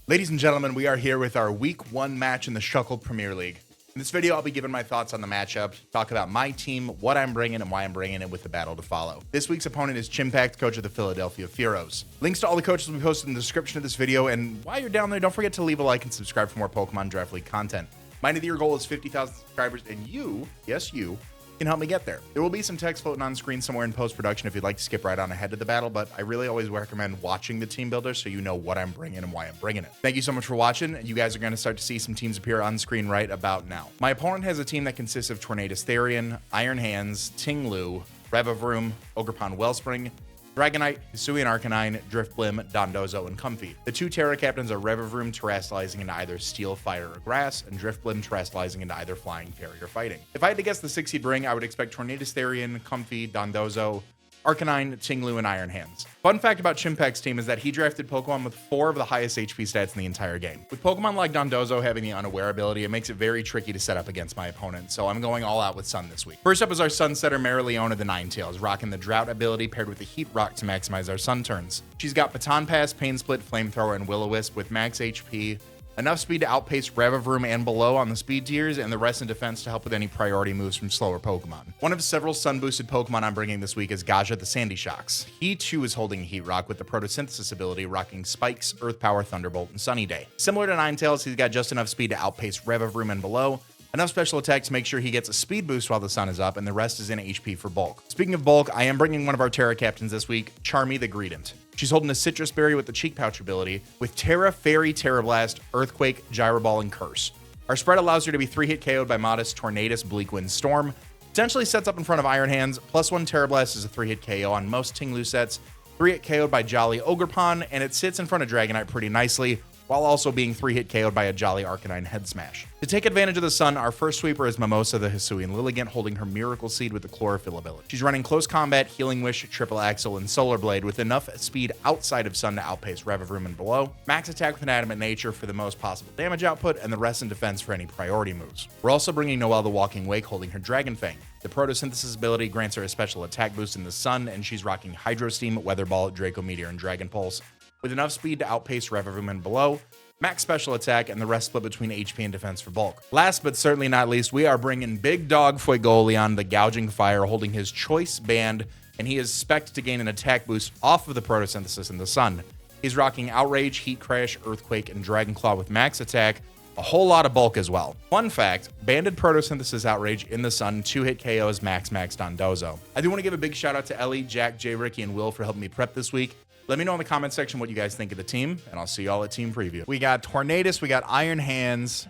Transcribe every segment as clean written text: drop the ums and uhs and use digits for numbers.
Ladies and gentlemen, we are here with our Week 1 match in the Shuckle Premier League. In this video, I'll be giving my thoughts on the matchup, talk about my team, what I'm bringing, and why I'm bringing it with the battle to follow. This week's opponent is Chimpact, coach of the Philadelphia Furos. Links to all the coaches will be posted in the description of this video, and while you're down there, don't forget to leave a like and subscribe for more Pokemon Draft League content. My end of the year goal is 50,000 subscribers, and you, yes you, can help me get there. There will be some text floating on screen somewhere in post-production if you'd like to skip right on ahead to the battle, but I really always recommend watching the team builder so you know what I'm bringing and why I'm bringing it. Thank you so much for watching. You guys are going to start to see some teams appear on screen right about now. My opponent has a team that consists of Tornadus Therian, Iron Hands, Ting-Lu, Revavroom, Ogerpon Wellspring, Dragonite, Hisuian Arcanine, Driftblim, Dondozo, and Comfey. The two Terra captains are Revavroom terrestrializing into either Steel, Fire, or Grass, and Driftblim terrestrializing into either Flying, Fairy, or Fighting. If I had to guess the 6 he'd bring, I would expect Tornadus Therian, Comfey, Dondozo, Arcanine, Ting-Lu, and Iron Hands. Fun fact about Chimpact's team is that he drafted Pokemon with 4 of the highest HP stats in the entire game. With Pokemon like Dondozo having the Unaware ability, it makes it very tricky to set up against my opponent, so I'm going all out with Sun this week. First up is our Sunsetter Marileona the Ninetales, rocking the Drought ability paired with the Heat Rock to maximize our Sun turns. She's got Baton Pass, Pain Split, Flamethrower, and Will-O-Wisp with max HP, enough speed to outpace Revavroom and below on the speed tiers, and the rest in defense to help with any priority moves from slower Pokemon. One of several sun-boosted Pokemon I'm bringing this week is Gaja the Sandy Shocks. He too is holding Heat Rock with the Photosynthesis ability, rocking Spikes, Earth Power, Thunderbolt, and Sunny Day. Similar to Ninetales, he's got just enough speed to outpace Revavroom and below, enough special attack to make sure he gets a speed boost while the sun is up, and the rest is in HP for bulk. Speaking of bulk, I am bringing one of our Terra captains this week, Charmy the Greedent. She's holding a Citrus Berry with the Cheek Pouch ability, with Terra, Fairy, Terra Blast, Earthquake, Gyro Ball, and Curse. Our spread allows her to be 3-hit KO'd by Modest, Tornadus, Bleak Wind, Storm, potentially sets up in front of Iron Hands, +1 Terra Blast is a 3-hit KO on most Ting-Lu sets, 3-hit KO'd by Jolly Ogerpon, and it sits in front of Dragonite pretty nicely, while also being 3-hit KO'd by a Jolly Arcanine Head Smash. To take advantage of the sun, our first sweeper is Mimosa the Hisuian Lilligant, holding her Miracle Seed with the Chlorophyll ability. She's running Close Combat, Healing Wish, Triple Axle, and Solar Blade with enough speed outside of sun to outpace Revavroom and below, max attack with an Adamant Nature for the most possible damage output, and the rest in defense for any priority moves. We're also bringing Noelle the Walking Wake, holding her Dragon Fang. The Photosynthesis ability grants her a special attack boost in the sun, and she's rocking Hydro Steam, Weather Ball, Draco Meteor, and Dragon Pulse, with enough speed to outpace Revavroom and below, max special attack, and the rest split between HP and defense for bulk. Last but certainly not least, we are bringing Big Dog Fuegoleon, the Gouging Fire, holding his Choice Band, and he is spec'd to gain an attack boost off of the Photosynthesis in the sun. He's rocking Outrage, Heat Crash, Earthquake, and Dragon Claw with max attack, a whole lot of bulk as well. Fun fact, banded Photosynthesis Outrage in the sun, 2-hit KOs max Dondozo. I do want to give a big shout out to Ellie, Jack, Jay, Ricky, and Will for helping me prep this week. Let me know in the comment section what you guys think of the team, and I'll see y'all at team preview. We got Tornadus, we got Iron Hands,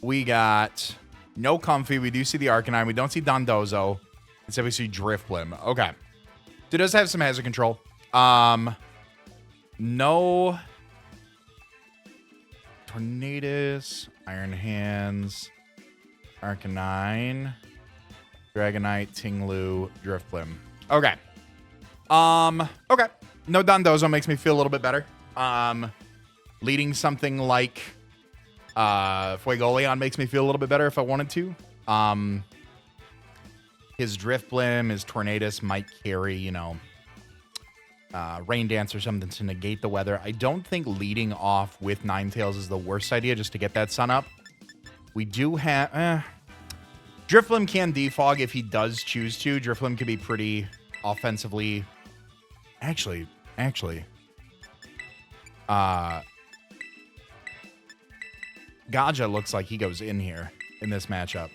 we got no Comfey, we do see the Arcanine, we don't see Dondozo, instead we see Driftblim. Okay. It does have some hazard control. No Tornadus, Iron Hands, Arcanine, Dragonite, Ting-Lu, Driftblim. Okay. Okay. No Dondozo makes me feel a little bit better. Leading something like Fuegoleon makes me feel a little bit better if I wanted to. His Driftblim, his Tornadus might carry, you know, Rain Dance or something to negate the weather. I don't think leading off with Ninetales is the worst idea just to get that sun up. We do have... Driftblim can defog if he does choose to. Driftblim can be pretty offensively... Actually, Gaja looks like he goes in here in this matchup.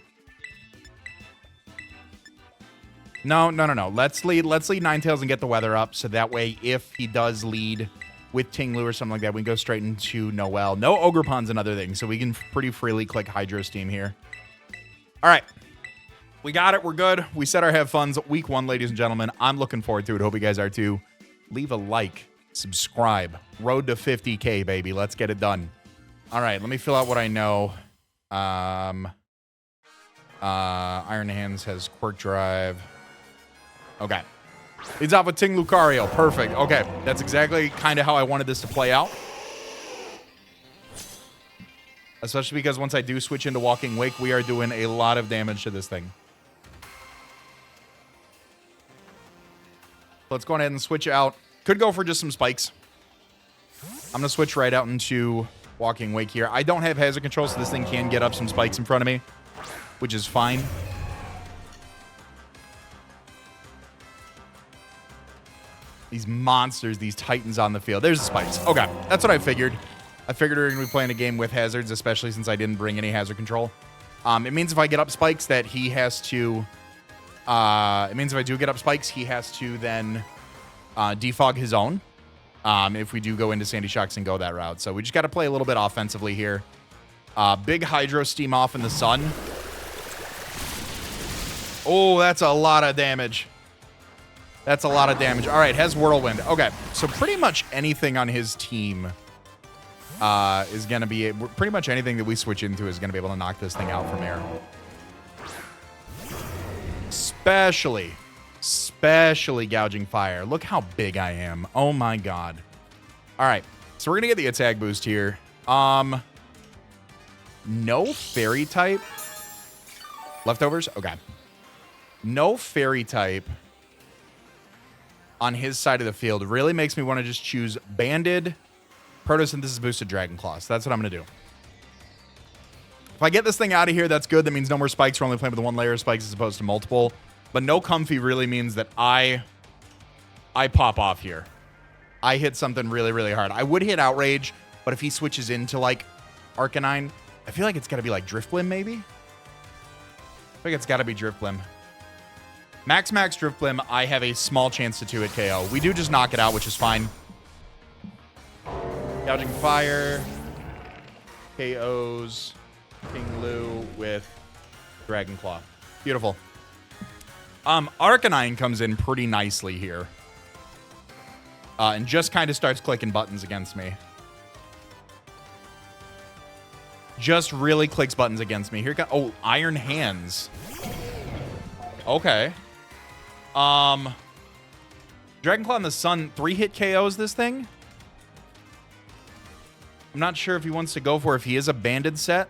No. Let's lead Ninetales and get the weather up, so that way if he does lead with Ting-Lu or something like that, we can go straight into Noelle. No Ogerpon's another thing, so we can pretty freely click Hydro Steam here. All right. We got it. We're good. We set our have funs. Week 1, ladies and gentlemen. I'm looking forward to it. Hope you guys are too. Leave a like, subscribe. Road to 50K, baby. Let's get it done. All right, let me fill out what I know. Iron Hands has Quirk Drive. Okay. Leads off with Ting-Lu Lucario. Perfect. Okay, that's exactly kind of how I wanted this to play out. Especially because once I do switch into Walking Wake, we are doing a lot of damage to this thing. Let's go ahead and switch out. Could go for just some spikes. I'm going to switch right out into Walking Wake here. I don't have hazard control, so this thing can get up some spikes in front of me, which is fine. These monsters, these titans on the field. There's the spikes. Okay, that's what I figured. I figured we were going to be playing a game with hazards, especially since I didn't bring any hazard control. It means if I get up spikes that he has to... it means if I do get up spikes, he has to then defog his own. If we do go into Sandy Shocks and go that route. So we just got to play a little bit offensively here. Big Hydro Steam off in the sun. Oh, that's a lot of damage. That's a lot of damage. All right, has Whirlwind. Okay, so pretty much anything on his team is going to be... Pretty much anything that we switch into is going to be able to knock this thing out from air. Especially Gouging Fire. Look how big I am. Oh my god. All right, so we're gonna get the attack boost here. No fairy type. Leftovers? Okay. No fairy type on his side of the field really makes me want to just choose Banded, Photosynthesis boosted Dragon Claw. So that's what I'm gonna do. If I get this thing out of here, that's good. That means no more spikes. We're only playing with one layer of spikes as opposed to multiple. But no comfy really means that I pop off here. I hit something really, really hard. I would hit Outrage, but if he switches into, like, Arcanine, I feel like it's got to be, like, Drifblim, maybe? I think it's got to be Drifblim. Max Drifblim, I have a small chance to 2-hit KO. We do just knock it out, which is fine. Gouging Fire. KOs. Ting-Lu with Dragon Claw. Beautiful. Arcanine comes in pretty nicely here. And just kind of starts clicking buttons against me. Just really clicks buttons against me. Here comes... Oh, Iron Hands. Okay. Dragon Claw in the Sun 3-hit KOs this thing. I'm not sure if he wants to go for if he is a banded set.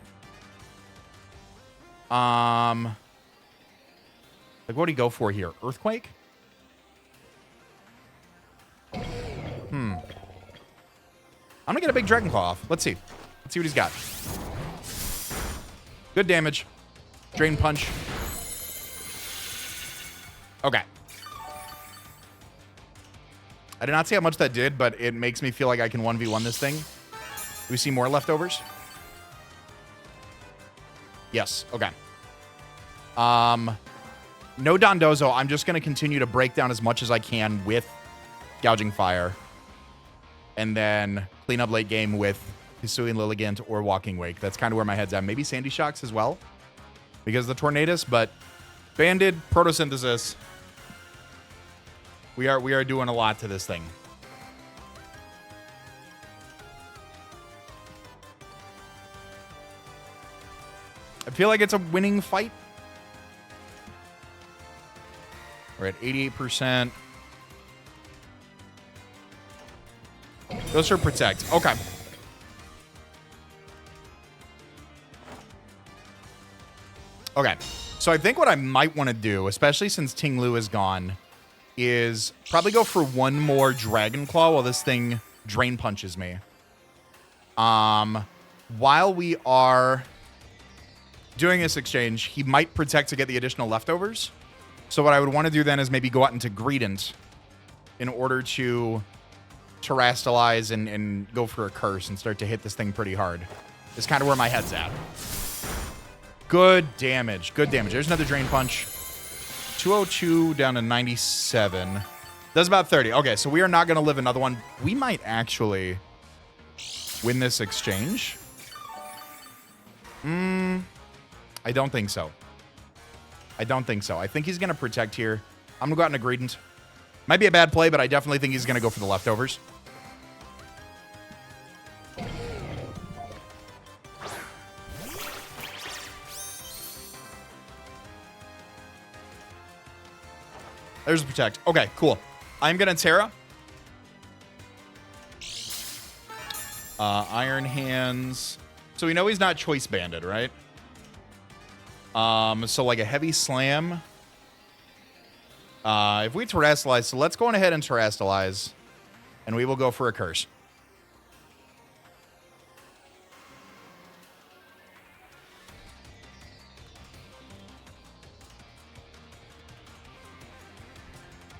Like, what do you go for here? Earthquake? I'm gonna get a big Dragon Claw off. Let's see. Let's see what he's got. Good damage. Drain Punch. Okay. I did not see how much that did, but it makes me feel like I can 1v1 this thing. Do we see more leftovers? Yes. Okay. No Dondozo. I'm just going to continue to break down as much as I can with Gouging Fire. And then clean up late game with Hisuian Lilligant or Walking Wake. That's kind of where my head's at. Maybe Sandy Shocks as well because of the Tornadus, but Banded, Photosynthesis. We are doing a lot to this thing. I feel like it's a winning fight. We're at 88%. Goes for Protect. Okay. Okay. So I think what I might want to do, especially since Ting-Lu is gone, is probably go for one more Dragon Claw while this thing Drain Punches me. While we are doing this exchange, he might Protect to get the additional leftovers. So what I would want to do then is maybe go out into Greedent in order to Terrastalize and go for a Curse and start to hit this thing pretty hard. Is kind of where my head's at. Good damage. Good damage. There's another Drain Punch. 202 down to 97. Does about 30. Okay, so we are not going to live another one. We might actually win this exchange. I don't think so. I don't think so. I think he's going to Protect here. I'm going to go out into Greedent. Might be a bad play, but I definitely think he's going to go for the leftovers. There's a Protect. Okay, cool. I'm going to Terra. Iron Hands. So we know he's not Choice Banded, right? So like a Heavy Slam. If we Terrastalize, so let's go on ahead and Terrastalize. And we will go for a Curse.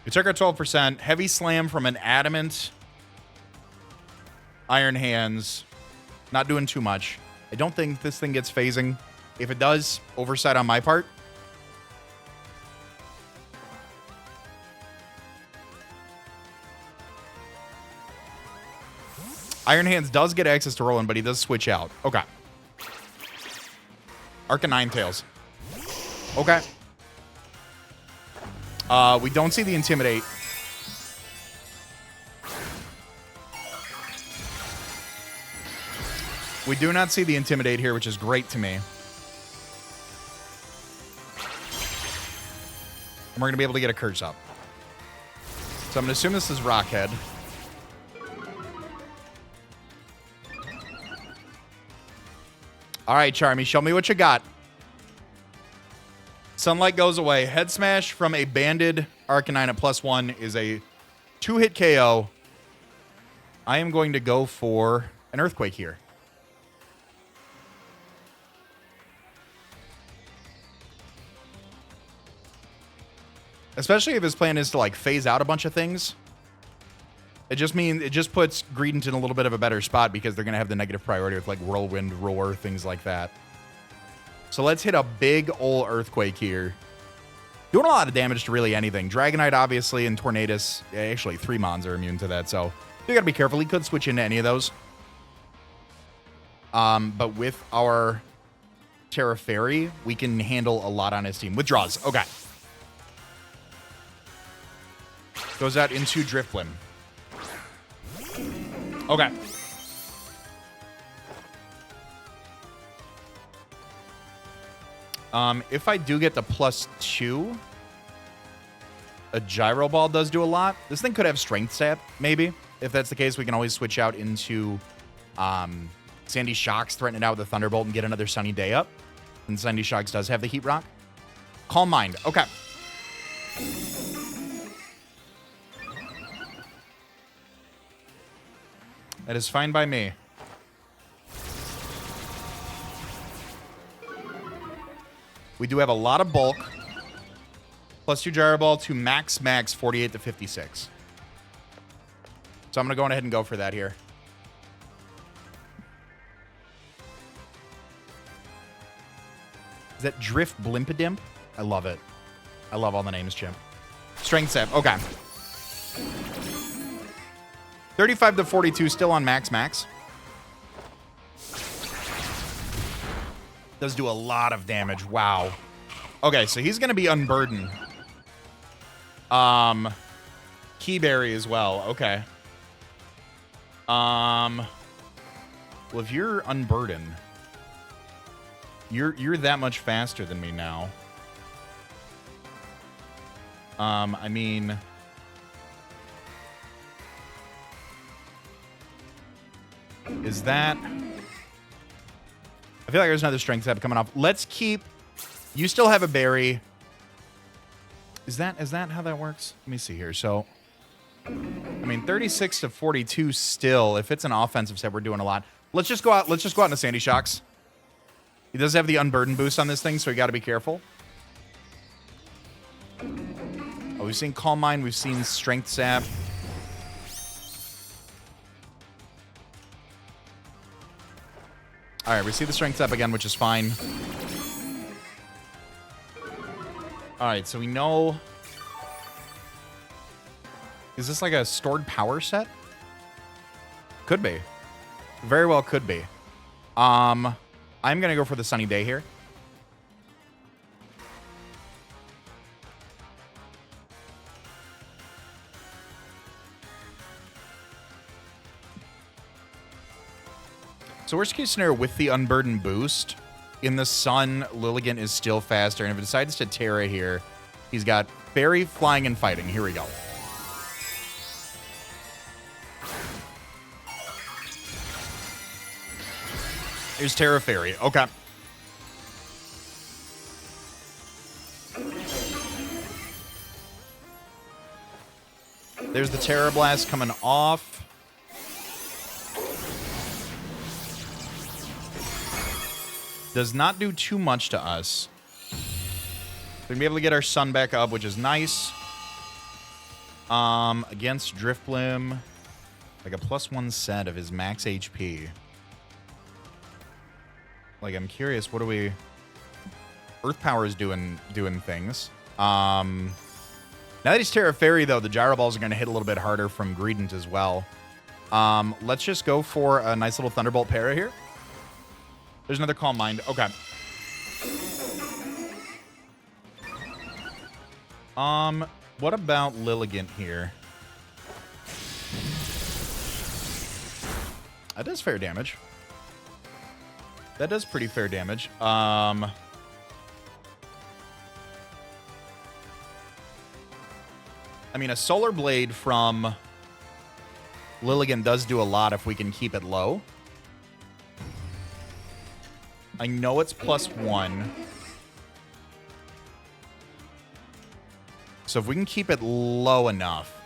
We took our 12%. Heavy Slam from an Adamant. Iron Hands. Not doing too much. I don't think this thing gets phasing. If it does, oversight on my part. Iron Hands does get access to Roland, but he does switch out. Okay. Arcanine Tails. Okay. We don't see the Intimidate. We do not see the Intimidate here, which is great to me. And we're going to be able to get a Curse up. So I'm going to assume this is Rockhead. All right, Charmy, show me what you got. Sunlight goes away. Head Smash from a banded Arcanine at +1 is a 2-hit KO. I am going to go for an Earthquake here. Especially if his plan is to, like, phase out a bunch of things. It just puts Greedent in a little bit of a better spot because they're going to have the negative priority with, like, Whirlwind, Roar, things like that. So let's hit a big ol' Earthquake here. Doing a lot of damage to really anything. Dragonite, obviously, and Tornadus. Actually, 3 Mons are immune to that, so you got to be careful. He could switch into any of those. But with our Terra Fairy, we can handle a lot on his team. Withdraws. Okay. Goes out into Drifblim. Okay. If I do get the +2, a Gyro Ball does do a lot. This thing could have Strength Sap, maybe. If that's the case, we can always switch out into Sandy Shocks, threaten it out with a Thunderbolt, and get another Sunny Day up. And Sandy Shocks does have the Heat Rock. Calm Mind. Okay. That is fine by me. We do have a lot of bulk. +2 Gyro Ball to max 48 to 56. So I'm going to go ahead and go for that here. Is that Drift Blimpadimp? I love it. I love all the names, Chimp. Strength Sap. Okay. 35 to 42, still on max. Does do a lot of damage. Wow. Okay, so he's going to be Unburdened. Keyberry as well. Okay. Well, if you're Unburdened, you're that much faster than me now. I mean, is that? I feel like there's another Strength Sap coming up. Let's keep. You still have a berry. Is that how that works? Let me see here. So, I mean, 36 to 42 still. If it's an offensive set, we're doing a lot. Let's just go out. Let's just go out into Sandy Shocks. He does have the Unburden boost on this thing, so we got to be careful. Oh, we've seen Calm Mind. We've seen Strength Sap. All right, we see the Strength Sap again, which is fine. All right, so we know... Is this like a stored power set? Could be. Very well could be. I'm going to go for the Sunny Day here. So worst case scenario with the Unburden boost, in the sun, Lilligant is still faster. And if it decides to Terra here, he's got Fairy, Flying, and Fighting. Here we go. Here's Terra Fairy. Okay. There's the Terra Blast coming off. Does not do too much to us. We're going to be able to get our sun back up, which is nice. Against Drifblim, like a +1 set of his max HP. Like, I'm curious, what do we... Earth Power is doing things. Now that he's Terra Fairy, though, the Gyro Balls are going to hit a little bit harder from Greedent as well. Let's just go for a nice little Thunderbolt Para here. There's another Calm Mind. Okay. What about Lilligant here? That does fair damage. That does pretty fair damage. I mean, a Solar Blade from Lilligant does do a lot if we can keep it low. I know it's +1. So if we can keep it low enough,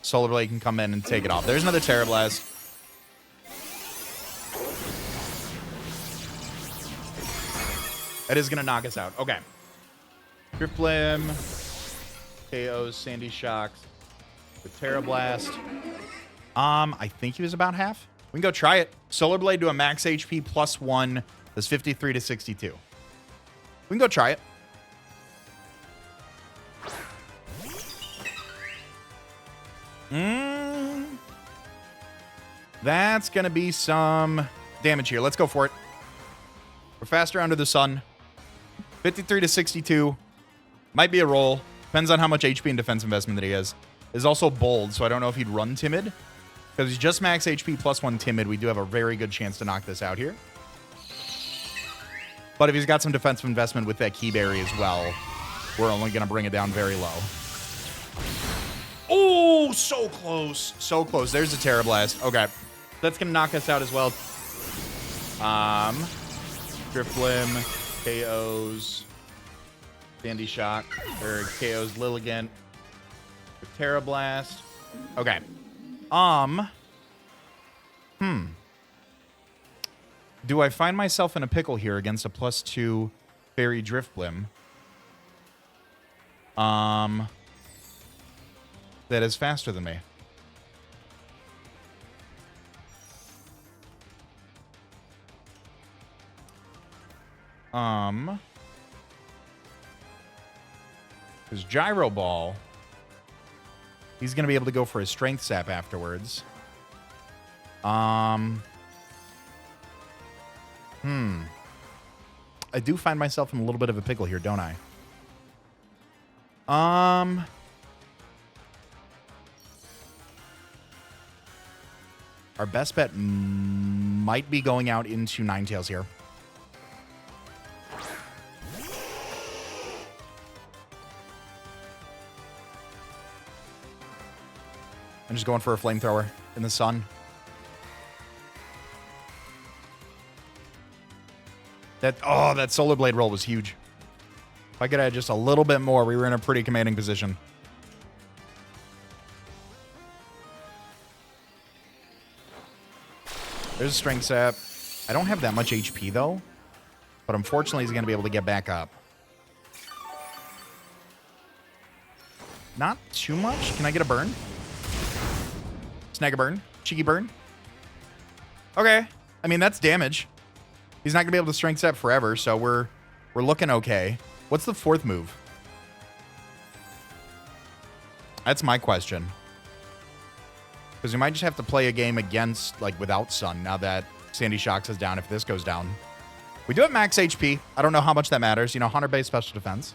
Solar Blade can come in and take it off. There's another Terra Blast. That is going to knock us out. Okay. Drifblim, KOs, Sandy Shocks, with Terra Blast. I think he was about half. We can go try it. Solar Blade to a max HP +1. That's 53 to 62. We can go try it. That's going to be some damage here. Let's go for it. We're faster under the sun. 53 to 62. Might be a roll. Depends on how much HP and defense investment that he has. Is also bold, so I don't know if he'd run Timid. Because he's just max HP +1 Timid. We do have a very good chance to knock this out here. But if he's got some defensive investment with that Key Berry as well, we're only going to bring it down very low. Oh, so close. So close. There's a Terra Blast. Okay. That's going to knock us out as well. Drifblim, KOs, Sandy Shock, or KOs Lilligant, Terra Blast. Okay. Do I find myself in a pickle here against a +2 Fairy Drifblim? That is faster than me. His Gyro Ball, he's going to be able to go for his Strength Sap afterwards. I do find myself in a little bit of a pickle here, don't I? Our best bet might be going out into Ninetales here. I'm just going for a Flamethrower in the sun. That Solar Blade roll was huge. If I could add just a little bit more, we were in a pretty commanding position. There's a Strength Sap. I don't have that much HP, though. But unfortunately, he's going to be able to get back up. Not too much. Can I get a burn? Snag a burn. Cheeky burn. Okay. I mean, that's damage. He's not going to be able to Strength Sap forever, so we're looking okay. What's the fourth move? That's my question. Because we might just have to play a game against, like, without Sun now that Sandy Shocks is down if this goes down. We do have max HP. I don't know how much that matters. You know, 100-base special defense.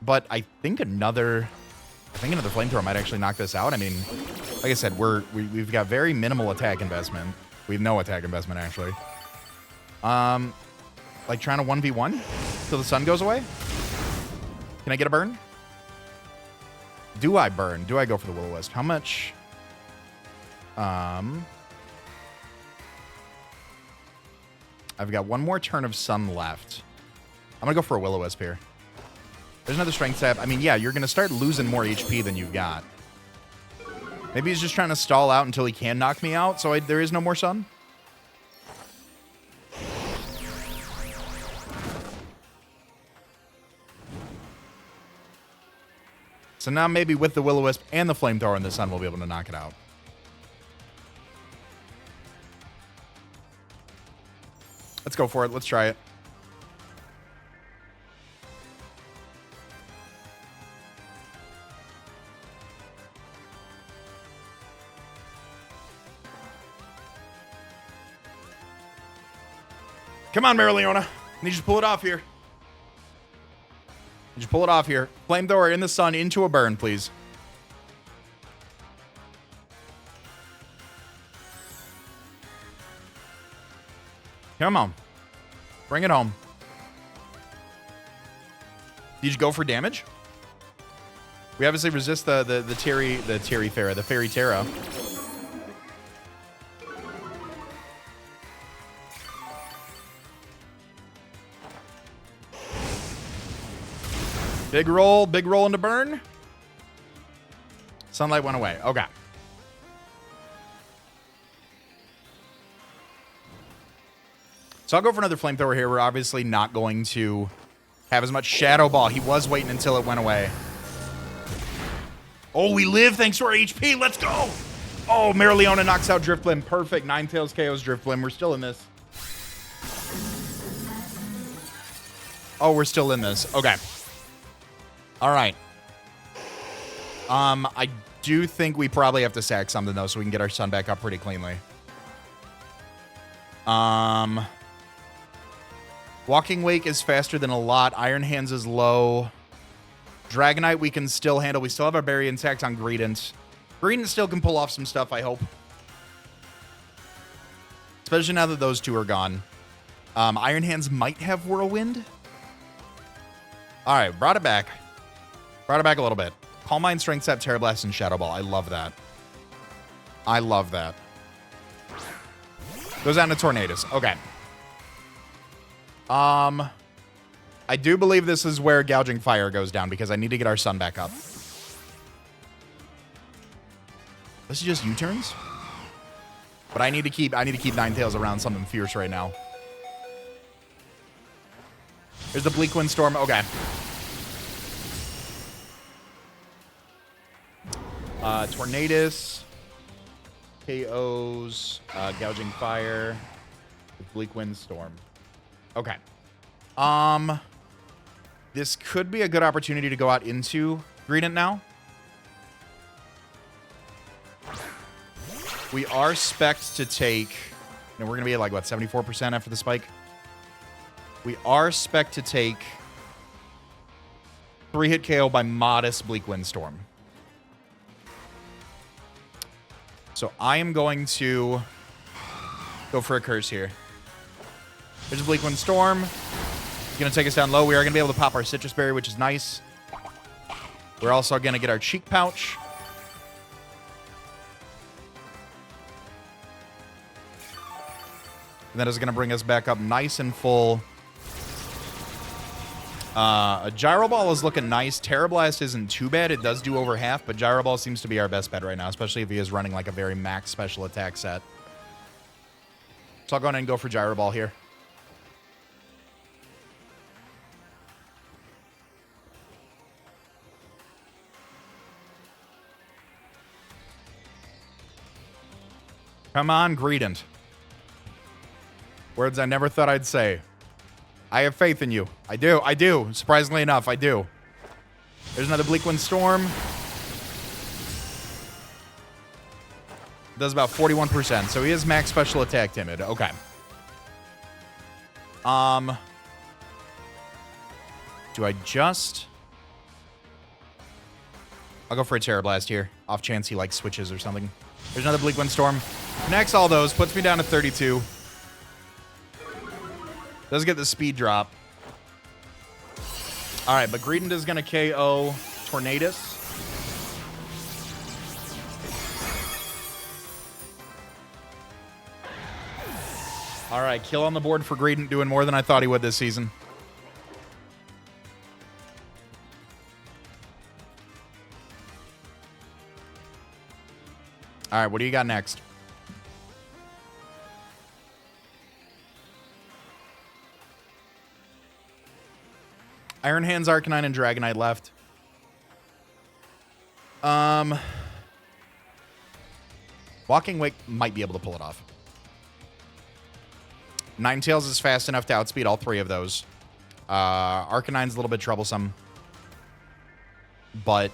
But I think another Flamethrower might actually knock this out. I mean, like I said, we've got very minimal attack investment. We have no attack investment, actually. Like trying to 1v1 till the sun goes away? Can I get a burn? Do I burn? Do I go for the Will-O-Wisp? How much? I've got one more turn of sun left. I'm going to go for a Will-O-Wisp here. There's another Strength Sap. I mean, yeah, you're going to start losing more HP than you've got. Maybe he's just trying to stall out until he can knock me out, so there is no more sun? So now maybe with the Will-O-Wisp and the Flamethrower in the sun, we'll be able to knock it out. Let's go for it. Let's try it. Come on, Marileona. I need you to pull it off here. Need you to pull it off here. Flamethrower in the sun into a burn, please. Come on. Bring it home. Did you go for damage? We obviously resist the Fairy Terra. Big roll into burn. Sunlight went away. Okay. So I'll go for another Flamethrower here. We're obviously not going to have as much Shadow Ball. He was waiting until it went away. Oh, we live thanks to our HP. Let's go. Oh, Marileona knocks out Drifblim. Perfect. Ninetales KOs Drifblim. We're still in this. Oh, we're still in this. Okay. All right. I do think we probably have to sack something, though, so we can get our sun back up pretty cleanly. Walking Wake is faster than a lot. Iron Hands is low. Dragonite we can still handle. We still have our berry intact on Greedent. Greedent still can pull off some stuff, I hope. Especially now that those two are gone. Iron Hands might have Whirlwind. All right, brought it back. Brought it back a little bit. Calm Mind, Strength Sap, Terra Blast, and Shadow Ball. I love that. I love that. Goes down to Tornadus. Okay. I do believe this is where Gouging Fire goes down because I need to get our sun back up. This is just U-turns. But I need to keep Ninetales around something fierce right now. There's the Bleak Wind Storm. Okay. Tornadus. KOs. Gouging Fire. Bleak Wind Storm. Okay. This could be a good opportunity to go out into Greedent now. We are spec'd to take... we're going to be at like, what, 74% after the spike? We are spec'd to take 3-hit KO by modest Bleak Wind Storm. So I am going to go for a curse here. There's a Bleak Wind Storm. It's going to take us down low. We are going to be able to pop our Citrus Berry, which is nice. We're also going to get our Cheek Pouch. And that is going to bring us back up nice and full. A Gyro Ball is looking nice. Terra Blast isn't too bad. It does do over half, but Gyro Ball seems to be our best bet right now, especially if he is running like a very max special attack set. So I'll go ahead and go for Gyro Ball here. Come on, Greedent. Words I never thought I'd say. I have faith in you. I do. I do. Surprisingly enough, I do. There's another Bleak Wind Storm. Does about 41%. So he is max special attack timid. Okay. Do I just... I'll go for a Terra Blast here. Off chance he, like, switches or something. There's another Bleak Wind Storm. Connects all those. Puts me down to 32. Does get the speed drop. All right, but Greedent is going to KO Tornadus. All right, kill on the board for Greedent, doing more than I thought he would this season. All right, what do you got next? Iron Hands, Arcanine, and Dragonite left. Walking Wake might be able to pull it off. Ninetales is fast enough to outspeed all three of those. Arcanine's a little bit troublesome. But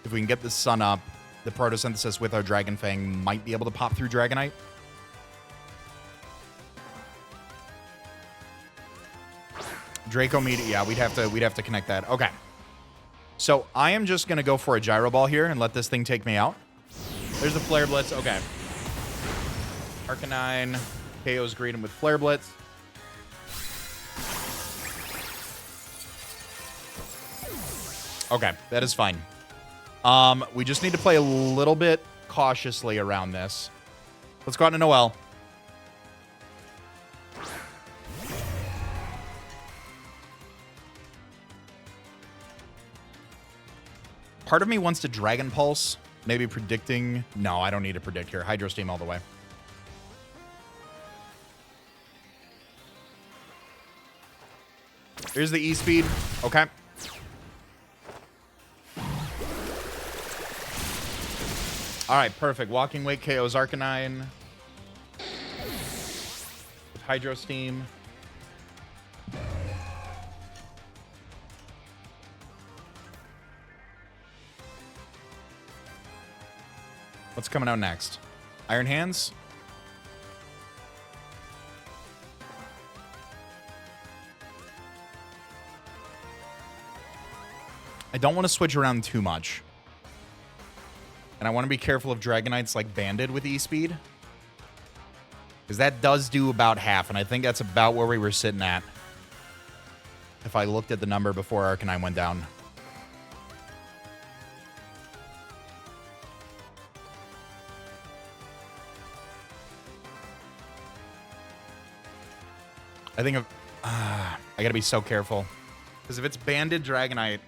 if we can get the sun up, the Protosynthesis with our Dragon Fang might be able to pop through Dragonite. Draco Meteor, yeah, we'd have to connect that. Okay. So I am just gonna go for a Gyro Ball here and let this thing take me out. There's the Flare Blitz. Okay. Arcanine KO's greet him with Flare Blitz. Okay, that is fine. We just need to play a little bit cautiously around this. Let's go out to Noelle. Part of me wants to Dragon Pulse, maybe predicting. No, I don't need to predict here. Hydro Steam all the way. Here's the E-Speed. Okay. All right, perfect. Walking Wake KO's Arcanine. With Hydro Steam. What's coming out next? Iron Hands? I don't want to switch around too much. And I want to be careful of Dragonite's like banded with E-Speed. Because that does do about half, and I think that's about where we were sitting at. If I looked at the number before Arcanine went down. I think I gotta be so careful. Because if it's banded Dragonite...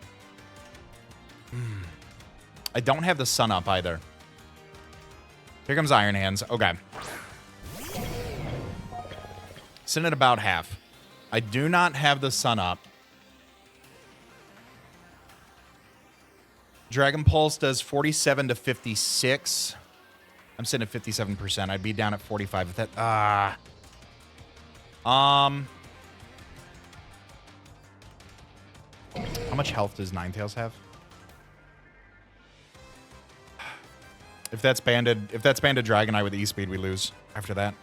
I don't have the sun up either. Here comes Iron Hands. Okay. Sitting at about half. I do not have the sun up. Dragon Pulse does 47 to 56. I'm sitting at 57%. I'd be down at 45 if that... How much health does Ninetales have? If that's banded Dragonite with E-Speed, we lose after that.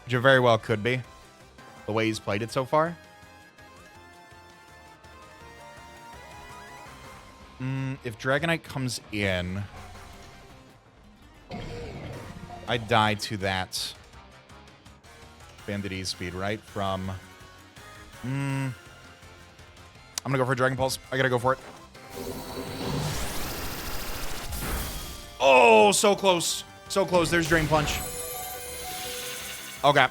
Which it very well could be. The way he's played it so far. If Dragonite comes in, I die to that banded E-Speed, right? From... I'm gonna go for a Dragon Pulse. I gotta go for it. Oh, so close. So close. There's Drain Punch. Okay.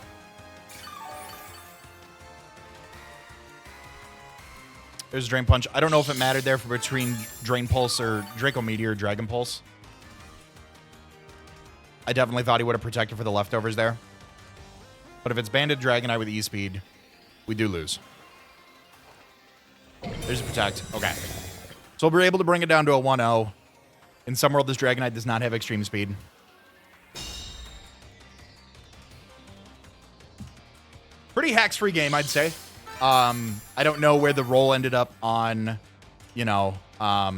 There's Drain Punch. I don't know if it mattered there for between Drain Pulse or Draco Meteor or Dragon Pulse. I definitely thought he would have protected for the leftovers there. But if it's banded Dragonite with E-Speed, we do lose. There's a Protect. Okay. So we're able to bring it down to a 1-0. In some world, this Dragonite does not have extreme speed. Pretty hacks-free game, I'd say. I don't know where the roll ended up on, you know, I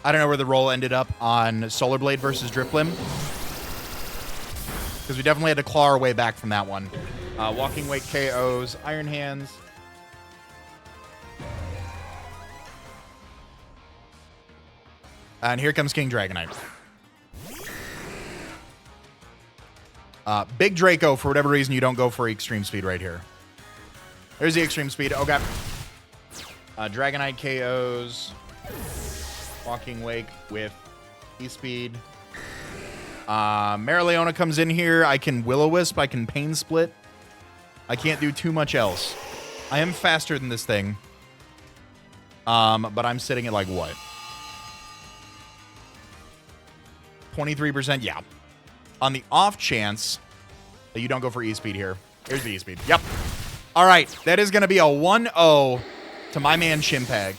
don't know where the roll ended up on Solar Blade versus Drifblim. Because we definitely had to claw our way back from that one. Walking Wake KOs, Iron Hands. And here comes King Dragonite. Big Draco, for whatever reason, you don't go for extreme speed right here. There's the extreme speed. Okay. Dragonite KOs. Walking Wake with E-Speed. Marileona comes in here. I can Will-O-Wisp. I can Pain Split. I can't do too much else. I am faster than this thing. But I'm sitting at like what? 23%? Yeah. On the off chance that you don't go for E-Speed here. Here's the E-Speed. Yep. All right. That is going to be a 1-0 to my man Chimpact.